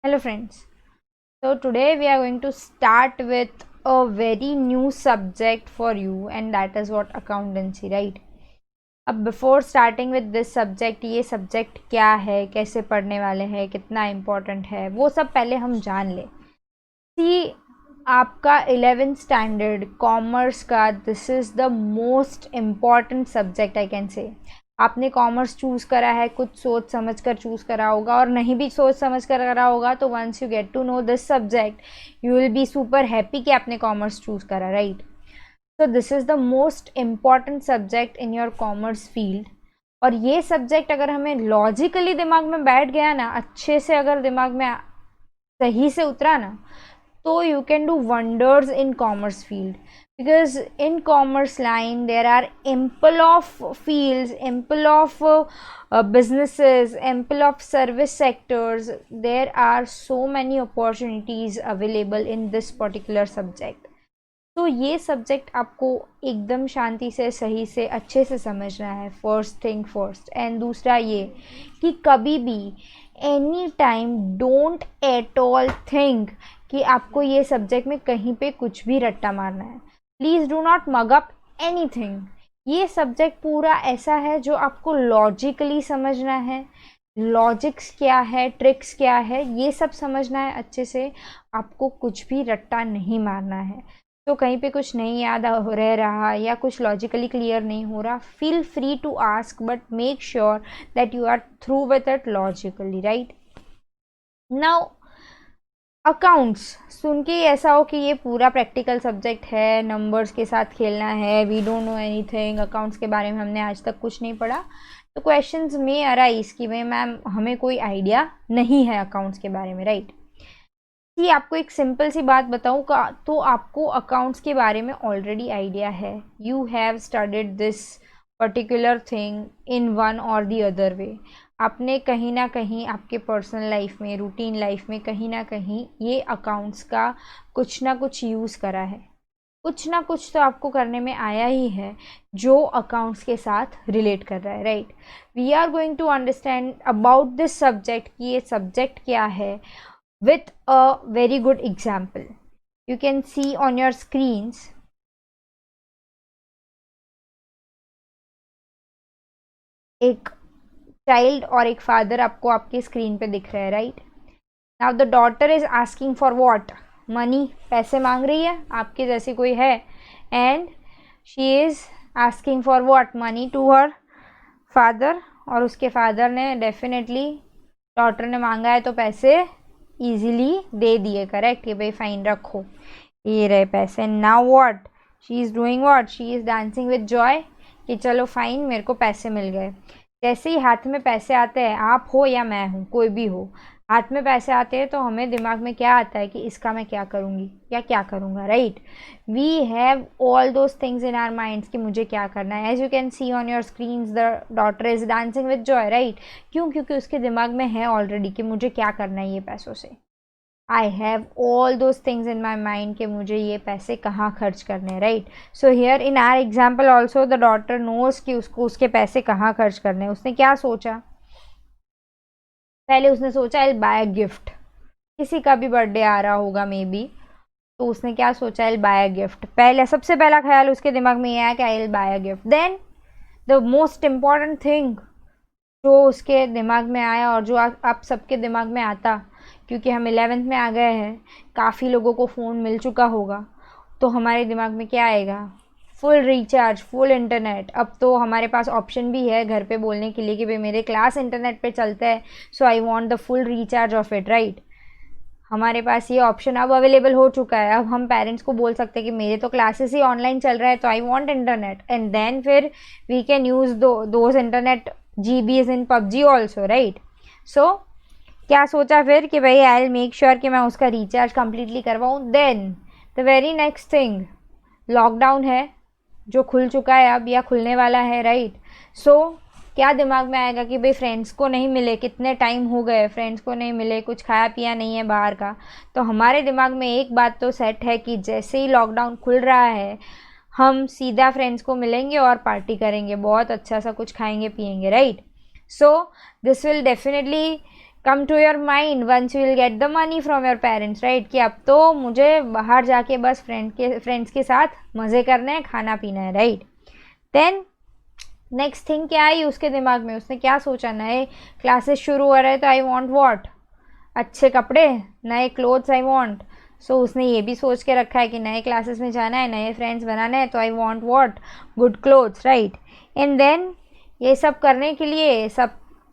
Hello friends. So today we are going to start with a very new subject for you and that is what accountancy, right? अब before starting with this subject ये subject क्या है, कैसे पढ़ने वाले हैं, कितना important है, वो सब पहले हम जान लें। सी आपका 11th स्टैंडर्ड कॉमर्स का this is the most important subject I can say. आपने कॉमर्स चूज़ करा है, कुछ सोच समझ कर चूज़ करा होगा और नहीं भी सोच समझ कर करा होगा तो once you get to know this subject you will be super happy कि आपने कॉमर्स चूज़ करा, right? So this is the most important subject in your commerce field. और ये सब्जेक्ट अगर हमें लॉजिकली दिमाग में बैठ गया ना, अच्छे से अगर दिमाग में सही से उतरा ना, so you can do wonders in commerce field, because in commerce line there are ample of fields, ample of businesses, ample of service sectors. There are so many opportunities available in this particular subject. तो ये subject आपको एकदम शांति से सही से अच्छे से समझना है, फर्स्ट थिंग फर्स्ट। एंड दूसरा ये कि कभी भी any time don't at all think कि आपको ये सब्जेक्ट में कहीं पे कुछ भी रट्टा मारना है। Please do not mug up anything. ये सब्जेक्ट पूरा ऐसा है जो आपको लॉजिकली समझना है, लॉजिक्स क्या है, ट्रिक्स क्या है, ये सब समझना है अच्छे से। आपको कुछ भी रट्टा नहीं मारना है। तो कहीं पे कुछ नहीं याद रह रहा या कुछ लॉजिकली क्लियर नहीं हो रहा, feel free to ask, but make sure that you are through with it logically, right? Now accounts सुन के ऐसा हो कि ये पूरा प्रैक्टिकल सब्जेक्ट है, नंबर्स के साथ खेलना है, we don't know anything, accounts के बारे में हमने आज तक कुछ नहीं पढ़ा, तो क्वेश्चंस में अराइज कि भाई मैम हमें कोई आइडिया नहीं है अकाउंट्स के बारे में, राइट? कि आपको एक सिंपल सी बात बताऊँ का तो आपको अकाउंट्स के बारे में ऑलरेडी आइडिया है। You have studied this particular thing in one और दी अदर वे। आपने कहीं ना कहीं आपके पर्सनल लाइफ में, रूटीन लाइफ में कहीं ना कहीं ये अकाउंट्स का कुछ ना कुछ यूज़ करा है, कुछ ना कुछ तो आपको करने में आया ही है जो अकाउंट्स के साथ रिलेट कर रहा है, right? We are going to understand about this subject कि ये सब्जेक्ट क्या है with a very good example. You can see on your screens एक चाइल्ड और एक फादर आपको आपके स्क्रीन पे दिख रहा है, right? Now the daughter is asking for what? Money, पैसे मांग रही है, आपके जैसी कोई है, and she is asking for what? Money to her father. और उसके फादर ने डेफिनेटली डॉटर ने मांगा है तो पैसे ईजिली दे दिए, करेक्ट? कि भाई फाइन रखो, ये रहे पैसे। Now what she is doing? What she is dancing with Joy कि चलो फाइन मेरे को पैसे मिल गए। जैसे ही हाथ में पैसे आते हैं, आप हो या मैं हूँ, कोई भी हो, हाथ में पैसे आते हैं तो हमें दिमाग में क्या आता है कि इसका मैं क्या करूँगी या क्या करूँगा, right? We have all those things in our minds कि मुझे क्या करना है। As you can see on your screens the daughter is dancing with joy, right? क्यों? क्योंकि उसके दिमाग में है ऑलरेडी कि मुझे क्या करना है ये पैसों से। I have all those things in my mind कि मुझे ये पैसे कहाँ खर्च करने हैं, right? So here in our example also the daughter knows कि उसको उसके पैसे कहाँ खर्च करने हैं। उसने क्या सोचा? पहले उसने सोचा आई विल बाय अ गिफ्ट। किसी का भी बर्थडे आ रहा होगा मे बी, तो उसने क्या सोचा? आई विल बाय अ गिफ्ट। पहले सबसे पहला ख्याल उसके दिमाग में ये आया कि I will buy a gift. Then the most important thing जो उसके दिमाग में आया और जो आप सबके दिमाग में आता, क्योंकि हम 11th में आ गए हैं, काफ़ी लोगों को फ़ोन मिल चुका होगा, तो हमारे दिमाग में क्या आएगा? Full recharge, full internet. अब तो हमारे पास ऑप्शन भी है घर पे बोलने के लिए कि भाई मेरे क्लास इंटरनेट पे चलता है, so I want the full recharge of it, right? हमारे पास ये ऑप्शन अब अवेलेबल हो चुका है। अब हम पेरेंट्स को बोल सकते हैं कि मेरे तो क्लासेस ही ऑनलाइन चल रहा है तो I want internet, and then फिर we can use those internet GBs in PUBG also, right? So क्या सोचा फिर कि भाई आई विल मेक श्योर कि मैं उसका रिचार्ज कम्प्लीटली करवाऊँ। Then the very next thing, lockdown है जो खुल चुका है अब या खुलने वाला है, राइट? सो क्या दिमाग में आएगा कि भाई फ्रेंड्स को नहीं मिले, कितने टाइम हो गए फ्रेंड्स को नहीं मिले, कुछ खाया पिया नहीं है बाहर का, तो हमारे दिमाग में एक बात तो सेट है कि जैसे ही लॉकडाउन खुल रहा है हम सीधा फ्रेंड्स को मिलेंगे और पार्टी करेंगे, बहुत अच्छा सा कुछ खाएंगे पिएंगे, right? So this will definitely come to your mind once you will get the money from your parents, right, कि अब तो मुझे बाहर जाके बस फ्रेंड्स के साथ मज़े करने हैं, खाना पीना है, राइट। देन नेक्स्ट थिंग क्या आई उसके दिमाग में, उसने क्या सोचा, नए क्लासेस शुरू हो रहे हैं तो आई वॉन्ट वॉट, अच्छे कपड़े, नए क्लोथ्स आई वॉन्ट। सो उसने ये भी सोच के रखा है कि नए क्लासेस में जाना है, नए फ्रेंड्स बनाने हैं, तो I want what, good clothes, right. And then ये सब करने के लिए,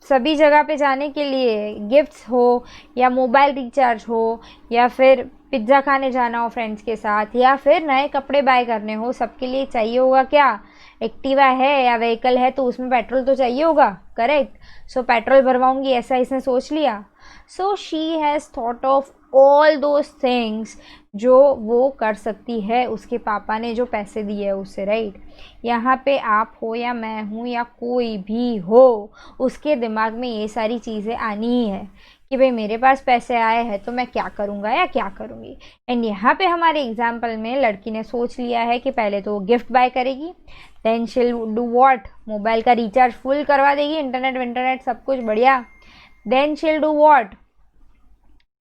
सभी जगह पे जाने के लिए, गिफ्ट्स हो या मोबाइल रिचार्ज हो या फिर पिज़्ज़ा खाने जाना हो फ्रेंड्स के साथ या फिर नए कपड़े बाय करने हो, सबके लिए चाहिए होगा क्या, एक्टिवा है या व्हीकल है तो उसमें पेट्रोल तो चाहिए होगा, करेक्ट। सो पेट्रोल भरवाऊंगी, ऐसा इसने सोच लिया। So she has thought of all those things जो वो कर सकती है उसके पापा ने जो पैसे दिए है उससे, राइट। यहाँ पे आप हो या मैं हूँ या कोई भी हो, उसके दिमाग में ये सारी चीज़ें आनी ही है कि भाई मेरे पास पैसे आए हैं तो मैं क्या करूँगा या क्या करूँगी। एंड यहाँ पे हमारे एग्जाम्पल में लड़की ने सोच लिया है कि पहले तो वो गिफ्ट बाय करेगी, then she'll do what, mobile का रिचार्ज फुल करवा देगी, इंटरनेट सब कुछ बढ़िया। देन शील डू वॉट,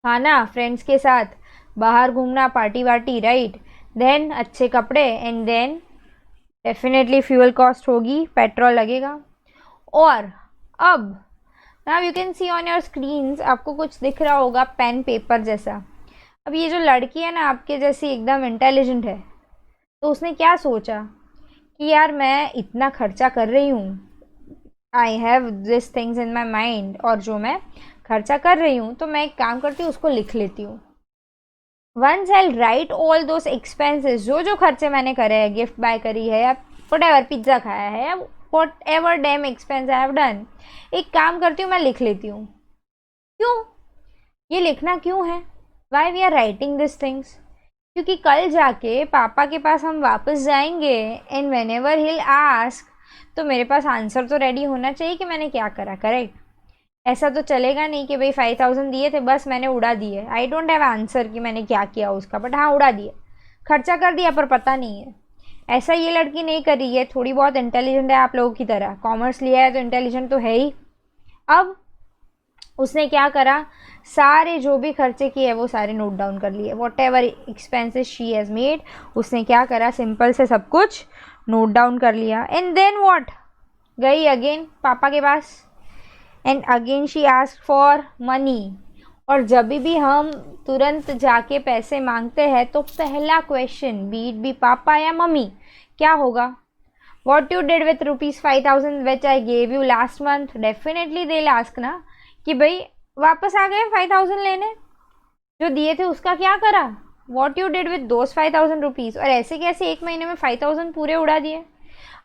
खाना फ्रेंड्स के साथ, बाहर घूमना, पार्टी वार्टी, राइट। देन अच्छे कपड़े, and then definitely fuel cost होगी, पेट्रोल लगेगा। और अब now you can see on your screens, आपको कुछ दिख रहा होगा पेन पेपर जैसा। अब ये जो लड़की है ना आपके जैसी एकदम इंटेलिजेंट है, तो उसने क्या सोचा कि यार मैं इतना खर्चा कर रही हूँ, I have this things in my mind, और जो मैं खर्चा कर रही हूँ तो मैं एक काम करती हूँ उसको लिख लेती हूँ। Once I write all those expenses, जो खर्चे मैंने करे हैं, गिफ्ट बाय करी है या व्हाटएवर, पिज्ज़ा खाया है या whatever dam expense I have done, एक काम करती हूँ मैं लिख लेती हूँ। क्यों ये लिखना क्यों है, why we are writing this things, क्योंकि कल जाके पापा के पास हम वापस जाएंगे and whenever he'll ask, तो मेरे पास आंसर तो रेडी होना चाहिए कि मैंने क्या करा, करेक्ट। ऐसा तो चलेगा नहीं कि भाई 5000 दिए थे बस मैंने उड़ा दिए, आई डोंट हैव आंसर कि मैंने क्या किया उसका, बट हाँ उड़ा दिए, खर्चा कर दिया पर पता नहीं है। ऐसा ये लड़की नहीं कर रही है, थोड़ी बहुत इंटेलिजेंट है आप लोगों की तरह, कॉमर्स लिया है तो इंटेलिजेंट तो है ही। अब उसने क्या करा, सारे जो भी खर्चे किए वो सारे नोट डाउन कर लिए, what ever expenses she has made, उसने क्या करा, सिंपल से सब कुछ नोट डाउन कर लिया। एंड देन वॉट, गई अगेन पापा के पास, and again she ask for money. और जब भी हम तुरंत जाके पैसे मांगते हैं तो पहला क्वेश्चन, बी इट बी पापा या मम्मी, क्या होगा, what you did with ₹5000 which I gave you last month, definitely they ask ना कि भाई वापस आ गए 5000 लेने, जो दिए थे उसका क्या करा, what you did with those 5000 rupees, और ऐसे कैसे एक महीने में 5000 पूरे उड़ा दिए।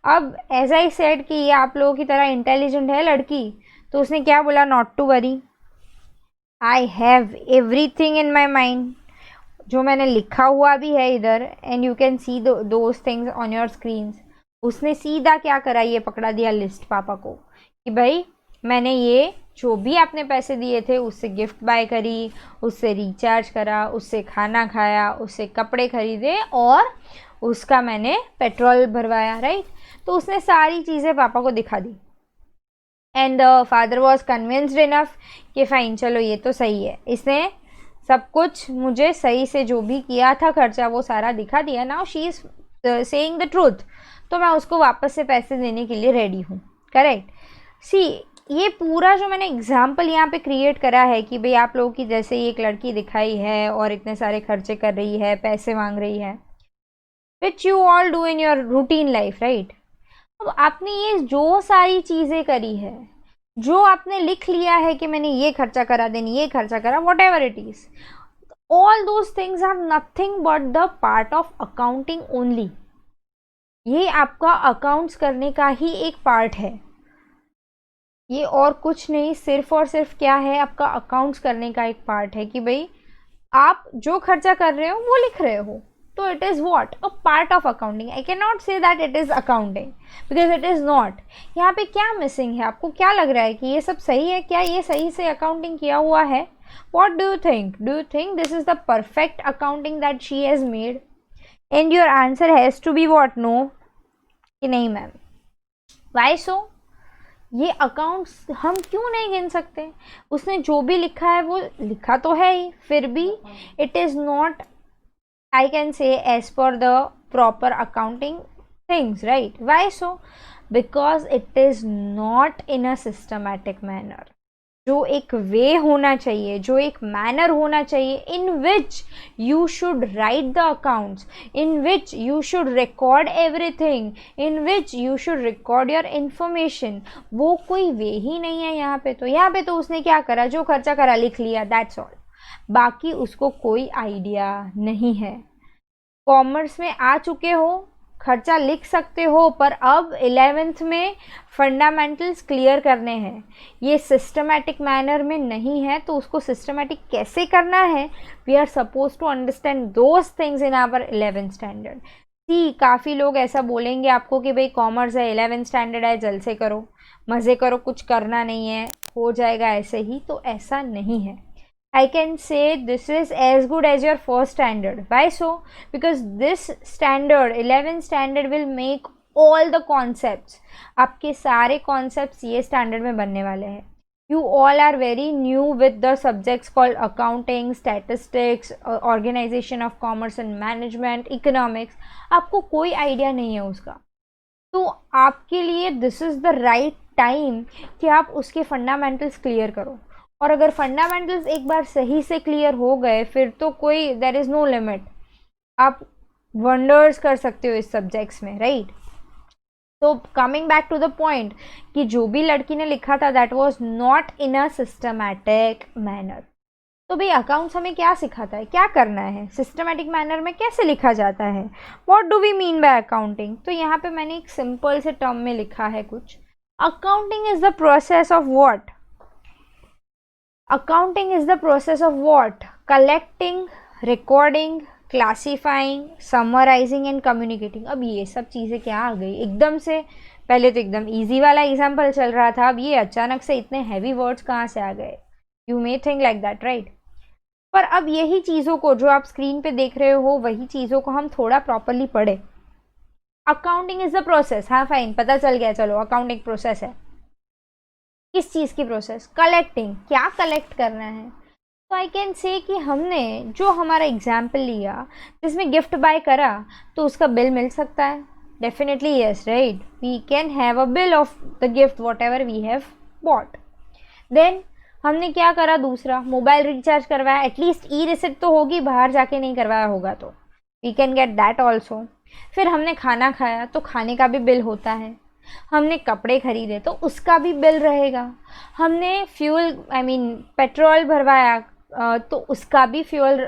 अब एज आई सेड कि ये आप लोगों की तरह इंटेलिजेंट है लड़की, तो उसने क्या बोला, not to worry, I have everything in my mind, जो मैंने लिखा हुआ भी है इधर, and you can see those things on your screens. उसने सीधा क्या करा, ये पकड़ा दिया लिस्ट पापा को कि भाई मैंने ये जो भी आपने पैसे दिए थे उससे गिफ्ट बाय करी, उससे रिचार्ज करा, उससे खाना खाया, उससे कपड़े खरीदे और उसका मैंने पेट्रोल भरवाया, राइट। तो उसने सारी चीज़ें पापा को दिखा दी। And the father was convinced enough कि फ़ाइन चलो ये तो सही है, इसने सब कुछ मुझे सही से जो भी किया था खर्चा वो सारा दिखा दिया, now she is saying the truth, तो मैं उसको वापस से पैसे देने के लिए रेडी हूँ, करेक्ट। सी ये पूरा जो मैंने एग्जाम्पल यहाँ पे क्रिएट करा है कि भाई आप लोगों की जैसे ही एक लड़की दिखाई है और इतने सारे खर्चे कर रही है, पैसे मांग रही है, which you all do in your routine life, right. अब आपने ये जो सारी चीज़ें करी है, जो आपने लिख लिया है कि मैंने ये खर्चा करा, देन ये खर्चा करा, whatever it is, all those things are nothing but the part of accounting only. ये आपका अकाउंट्स करने का ही एक पार्ट है, ये और कुछ नहीं, सिर्फ और सिर्फ क्या है, आपका अकाउंट्स करने का एक पार्ट है कि भाई आप जो खर्चा कर रहे हो वो लिख रहे हो, तो it is what, a part of accounting. I can not say that it is accounting because it is not. यहाँ पे क्या मिसिंग है, आपको क्या लग रहा है कि ये सब सही है, क्या ये सही से अकाउंटिंग किया हुआ है, what do you think, do you think this is the perfect accounting that she has made, and your answer has to be what, no, कि नहीं मैम। वाई सो, ये अकाउंट्स हम क्यों नहीं गिन सकते? उसने जो भी लिखा है वो लिखा तो है ही, फिर भी it is not, I can say, as per the proper accounting things, right? Why so? Because it is not in a systematic manner. जो एक वे होना चाहिए, जो एक मैनर होना चाहिए, in which you should write the accounts, in which you should record everything, in which you should record your information, वो कोई वे ही नहीं है यहाँ पे। तो यहाँ पे तो उसने क्या करा, जो खर्चा करा लिख लिया, दैट्स ऑल, बाकी उसको कोई आइडिया नहीं है। कॉमर्स में आ चुके हो, खर्चा लिख सकते हो, पर अब 11th में फंडामेंटल्स क्लियर करने हैं, ये सिस्टमैटिक मैनर में नहीं है। तो उसको सिस्टमैटिक कैसे करना है, we are suppose to understand those things in our 11th standard. See काफ़ी लोग ऐसा बोलेंगे आपको कि भाई कॉमर्स है, 11th स्टैंडर्ड है, जल से करो, मज़े करो, कुछ करना नहीं है, हो जाएगा ऐसे ही। तो ऐसा नहीं है। I can say this is as good as your first standard. Why so? Because this standard, 11th standard, will make all the concepts. आपके सारे concepts ये standard में बनने वाले हैं। You all are very new with the subjects called accounting, statistics, organization of commerce and management, economics. आपको कोई idea नहीं है उसका, तो आपके लिए this is the right time कि आप उसके fundamentals clear करो। और अगर फंडामेंटल्स एक बार सही से क्लियर हो गए, फिर तो कोई देयर इज़ नो लिमिट, आप वंडर्स कर सकते हो इस सब्जेक्ट्स में, राइट। तो coming back to the point कि जो भी लड़की ने लिखा था that was not in a systematic manner. तो भाई अकाउंट्स हमें क्या सिखाता है, क्या करना है, सिस्टमैटिक मैनर में कैसे लिखा जाता है, what do we mean by accounting. तो यहाँ पे मैंने एक सिंपल से टर्म में लिखा है कुछ, accounting is the process of what, accounting is the process of what? Collecting, recording, classifying, summarizing and communicating। अब ये सब चीज़ें क्या आ गई एकदम से, पहले तो एकदम इजी वाला एग्जाम्पल चल रहा था, अब ये अचानक से इतने हैवी वर्ड्स कहाँ से आ गए? You may think like that, right. पर अब यही चीज़ों को जो आप स्क्रीन पे देख रहे हो, वही चीज़ों को हम थोड़ा प्रॉपरली पढ़े। अकाउंटिंग इज द प्रोसेस, हाँ फाइन, पता चल गया, चलो अकाउंटिंग प्रोसेस है। किस चीज़ की प्रोसेस? कलेक्टिंग। क्या कलेक्ट करना है? तो आई कैन से कि हमने जो हमारा एग्जाम्पल लिया जिसमें गिफ्ट बाय करा, तो उसका बिल मिल सकता है, definitely yes, right. We can have a bill of the gift whatever we have bought. देन हमने क्या करा, दूसरा मोबाइल रिचार्ज करवाया, एटलीस्ट ई रिसिप्ट तो होगी, बाहर जाके नहीं करवाया होगा तो we can get that also. फिर हमने खाना खाया, तो खाने का भी बिल होता है। हमने कपड़े खरीदे तो उसका भी बिल रहेगा। हमने फ्यूल पेट्रोल भरवाया, तो उसका भी फ्यूल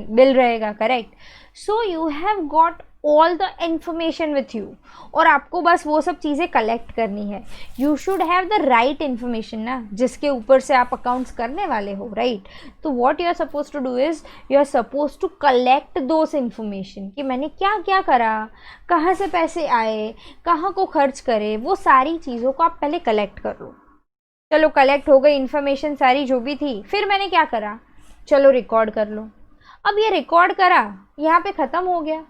बिल रहेगा, correct. So you have got all the information with you, और आपको बस वो सब चीज़ें कलेक्ट करनी है। You should have the right information ना, जिसके ऊपर से आप अकाउंट्स करने वाले हो, राइट। तो what you are suppose to do is you are suppose to collect those information कि मैंने क्या क्या करा, कहाँ से पैसे आए, कहाँ को खर्च करे, वो सारी चीज़ों को आप पहले कलेक्ट कर लो। चलो कलेक्ट हो गई इन्फॉर्मेशन सारी जो भी थी, फिर मैंने क्या करा, चलो रिकॉर्ड कर लो। अब ये रिकॉर्ड करा, यहाँ पे ख़त्म हो गया।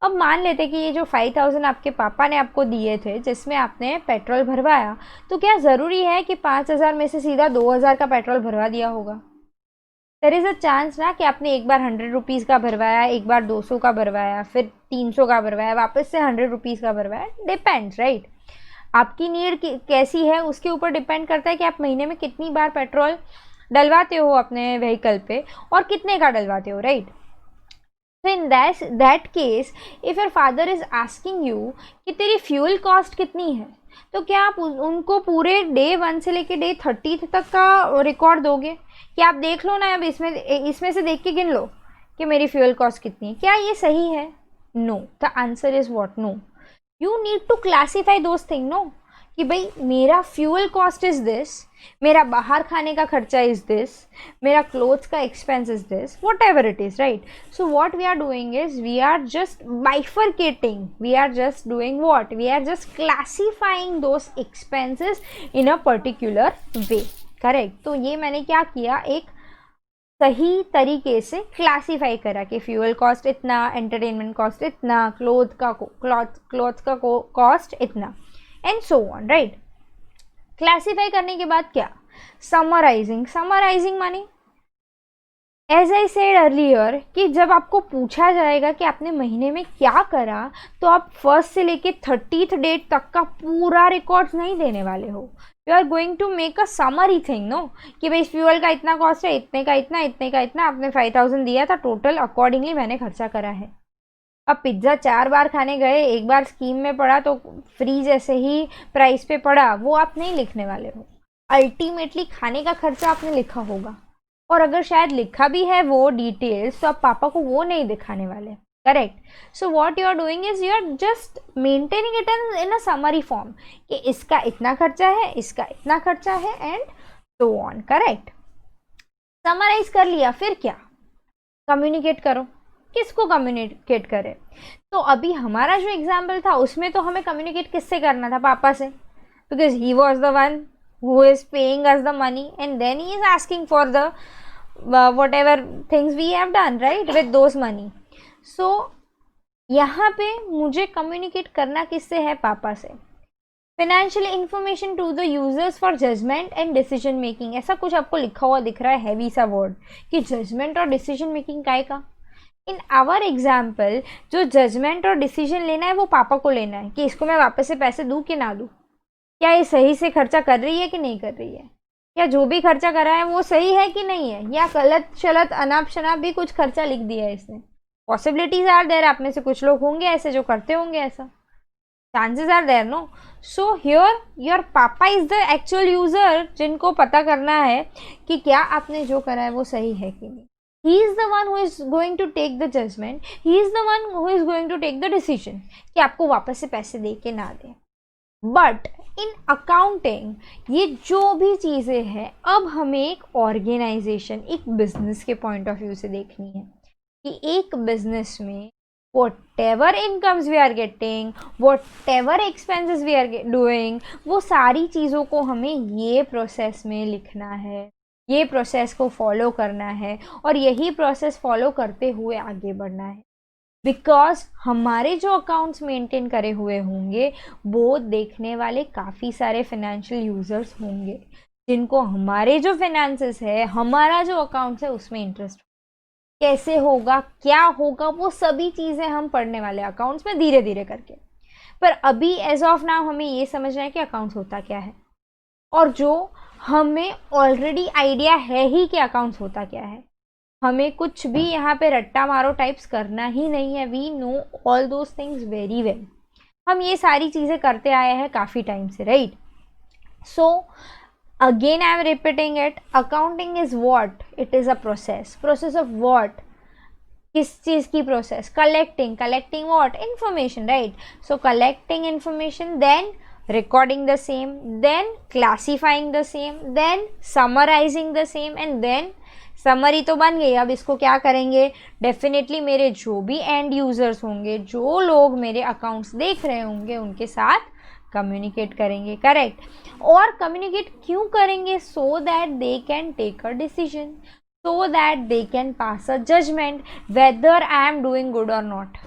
अब मान लेते कि ये जो 5000 आपके पापा ने आपको दिए थे, जिसमें आपने पेट्रोल भरवाया, तो क्या ज़रूरी है कि 5000 में से सीधा 2000 का पेट्रोल भरवा दिया होगा? देयर इज़ अ चांस ना कि आपने एक बार 100 रुपीज़ का भरवाया, एक बार 200 का भरवाया, फिर 300 का भरवाया, वापस से 100 रुपीज़ का भरवाया, डिपेंड्स, राइट। आपकी नीड कैसी है उसके ऊपर डिपेंड करता है कि आप महीने में कितनी बार पेट्रोल डलवाते हो अपने व्हीकल पे और कितने का डलवाते हो, right. So in that case, if your father is asking you कि तेरी फ्यूल कॉस्ट कितनी है, तो क्या आप उनको पूरे डे 1 से लेके डे 30 तक का रिकॉर्ड दोगे कि आप देख लो ना, अब इसमें से देख के गिन लो कि मेरी फ्यूल कॉस्ट कितनी है? क्या ये सही है? No, the answer is what, no. You need to classify those thing, no, कि भाई मेरा फ्यूल कॉस्ट इज़ दिस, मेरा बाहर खाने का खर्चा इज़ दिस, मेरा क्लोथ्स का expense is this, whatever it is, right. So what we are doing is we are just bifurcating, we are just doing what, we are just classifying those expenses in a particular way, correct. तो ये मैंने क्या किया, एक सही तरीके से classify करा कि फ्यूल कॉस्ट इतना, एंटरटेनमेंट कॉस्ट इतना, क्लोथ्स का कॉस्ट इतना, and so on, right. Classify करने के बाद क्या, समराइजिंग। समराइजिंग माने एज आई सेड अर्लियर कि जब आपको पूछा जाएगा कि आपने महीने में क्या करा, तो आप फर्स्ट से लेके 30th डेट तक का पूरा रिकॉर्ड्स नहीं देने वाले हो। You are going to make a summary thing, no, कि भाई फ्यूअल का इतना कॉस्ट है, इतने का इतना, इतने का इतना, आपने 5000 दिया था टोटल, अकॉर्डिंगली मैंने खर्चा करा है। अब पिज्ज़ा 4 बार खाने गए, एक बार स्कीम में पड़ा तो फ्री जैसे ही प्राइस पे पड़ा, वो आप नहीं लिखने वाले हो। अल्टीमेटली खाने का खर्चा आपने लिखा होगा, और अगर शायद लिखा भी है वो डिटेल्स, तो आप पापा को वो नहीं दिखाने वाले, correct. So what you are doing is you are just maintaining it in a summary form कि इसका इतना खर्चा है, इसका इतना खर्चा है, and so on, correct. Summarise कर लिया, फिर क्या, कम्युनिकेट करो। किसको कम्युनिकेट करें? तो अभी हमारा जो एग्जाम्पल था उसमें तो हमें कम्युनिकेट किससे करना था, पापा से, because he was the one who is paying us the money, and then he is asking for the whatever things we have done, right, with those money. So यहाँ पे मुझे कम्युनिकेट करना किससे है, पापा से। Financial information to the users for judgement and decision making, ऐसा कुछ आपको लिखा हुआ दिख रहा है, हैवी सा वर्ड, कि जजमेंट और डिसीजन मेकिंग काय का। इन आवर एग्जाम्पल जो जजमेंट और डिसीजन लेना है वो पापा को लेना है कि इसको मैं वापस से पैसे दूँ कि ना दूँ, क्या ये सही से खर्चा कर रही है कि नहीं कर रही है, क्या जो भी खर्चा करा है वो सही है कि नहीं है, या गलत शलत अनाप शनाप भी कुछ खर्चा लिख दिया है इसने। पॉसिबिलिटीज आर देयर, आप में से कुछ लोग होंगे ऐसे जो करते होंगे ऐसा, chances are there, no. So here your papa is the actual user, जिनको पता करना है कि क्या आपने जो करा है वो सही है कि नहीं। He is the one who is going to take the judgment, he is the one who is going to take the decision कि आपको वापस से पैसे दे के ना दे। बट इन अकाउंटिंग ये जो भी चीज़ें हैं, अब हमें एक ऑर्गेनाइजेशन, एक बिजनेस के पॉइंट ऑफ व्यू से देखनी है कि एक बिजनेस में whatever incomes we are getting, whatever expenses we are doing, वो सारी चीज़ों को हमें ये प्रोसेस में लिखना है, ये प्रोसेस को फॉलो करना है, और यही प्रोसेस फॉलो करते हुए आगे बढ़ना है। बिकॉज हमारे जो अकाउंट्स मेंटेन करे हुए होंगे वो देखने वाले काफ़ी सारे फाइनेंशियल यूजर्स होंगे, जिनको हमारे जो फाइनेंसेस है, हमारा जो अकाउंट्स है उसमें इंटरेस्ट कैसे होगा, क्या होगा, वो सभी चीज़ें हम पढ़ने वाले अकाउंट्स में धीरे धीरे करके। पर अभी एज ऑफ नाउ हमें ये समझना है कि अकाउंट्स होता क्या है, और जो हमें ऑलरेडी आइडिया है ही कि अकाउंट्स होता क्या है, हमें कुछ भी यहाँ पे रट्टा मारो टाइप्स करना ही नहीं है। We know all those things very well, हम ये सारी चीज़ें करते आए हैं काफ़ी टाइम से, right. So again I am repeating it, accounting is what, it is a process. Process of what, किस चीज़ की प्रोसेस, collecting what, information, right. So collecting information, then recording the same, then classifying the same, then summarizing the same, and then summary तो बन गई। अब इसको क्या करेंगे, डेफिनेटली मेरे जो भी एंड यूजर्स होंगे, जो लोग मेरे अकाउंट्स देख रहे होंगे, उनके साथ कम्युनिकेट करेंगे, करेक्ट। और कम्युनिकेट क्यों करेंगे, so that they can take a decision, so that they can pass a judgement whether I am doing good or not.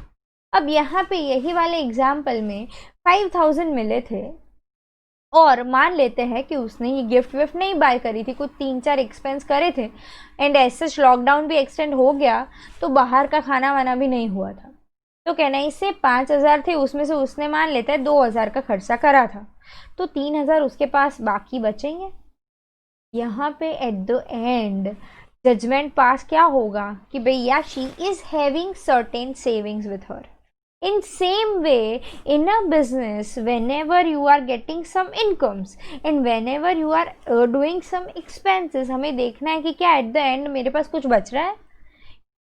अब यहाँ पे यही वाले एग्जाम्पल में 5000 मिले थे, और मान लेते हैं कि उसने ये गिफ्ट विफ्ट नहीं बाय करी थी, कुछ 3-4 एक्सपेंस करे थे, एंड ऐसे लॉकडाउन भी एक्सटेंड हो गया तो बाहर का खाना वाना भी नहीं हुआ था, तो कहना इससे 5000 थे, उसमें से उसने मान लेता है 2000 का खर्चा करा था, तो 3000 उसके पास बाकी बचेंगे। यहाँ पे एट द एंड जजमेंट पास क्या होगा कि भैया she is having certain savings with her. In same way, in a business, whenever you are getting some incomes and whenever you are doing some expenses, हमें देखना है कि क्या at the end मेरे पास कुछ बच रहा है,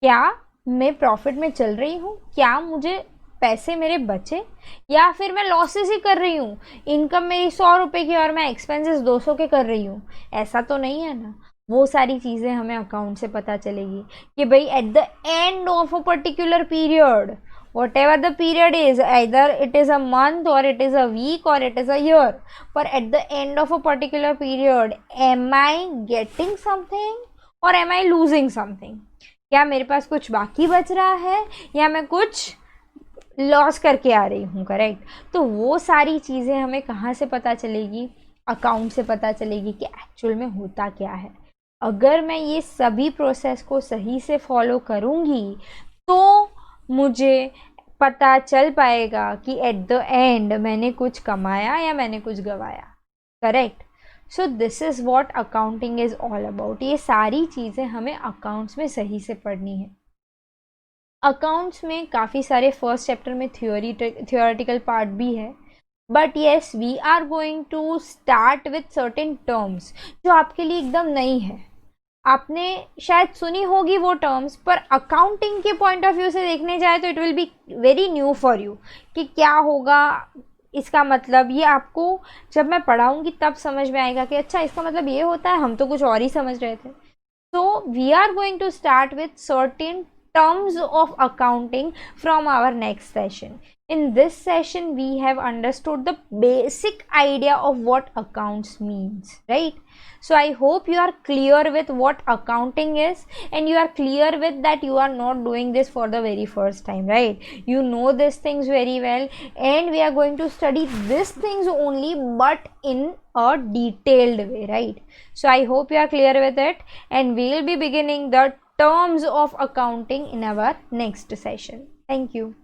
क्या मैं प्रॉफिट में चल रही हूँ, क्या मुझे पैसे मेरे बचे, या फिर मैं लॉसेस ही कर रही हूँ, इनकम मेरी 100 रुपये की और मैं एक्सपेंसेस 200 के कर रही हूँ, ऐसा तो नहीं है ना। वो सारी चीज़ें हमें अकाउंट से पता चलेगी कि भाई at the end of a particular period, whatever the period is, either it is a month or it is a week or it is a year, but at the end of a particular period, am I getting something or am I losing something? क्या मेरे पास कुछ बाकी बच रहा है या मैं कुछ लॉस करके आ रही हूँ, करेक्ट। तो वो सारी चीज़ें हमें कहाँ से पता चलेगी, अकाउंट से पता चलेगी कि एक्चुअल में होता क्या है। अगर मैं ये सभी प्रोसेस को सही से फॉलो करूँगी तो मुझे पता चल पाएगा कि एट द एंड मैंने कुछ कमाया या मैंने कुछ गवाया। Correct. So this is what accounting is all about. ये सारी चीज़ें हमें अकाउंट्स में सही से पढ़नी है। अकाउंट्स में काफ़ी सारे फर्स्ट चैप्टर में थियोरेटिकल पार्ट भी है, but yes we are going to start with certain terms जो आपके लिए एकदम नई है। आपने शायद सुनी होगी वो टर्म्स, पर अकाउंटिंग के पॉइंट ऑफ व्यू से देखने जाए तो it will be very new for you कि क्या होगा इसका मतलब। ये आपको जब मैं पढ़ाऊँगी तब समझ में आएगा कि अच्छा इसका मतलब ये होता है, हम तो कुछ और ही समझ रहे थे। So we are going to start with certain terms of accounting from our next session. In this session, we have understood the basic idea of what accounts means, right? So I hope you are clear with what accounting is, and you are clear with that you are not doing this for the very first time, right? You know these things very well, and we are going to study these things only, but in a detailed way, right? So I hope you are clear with it, and we will be beginning the terms of accounting in our next session. Thank you.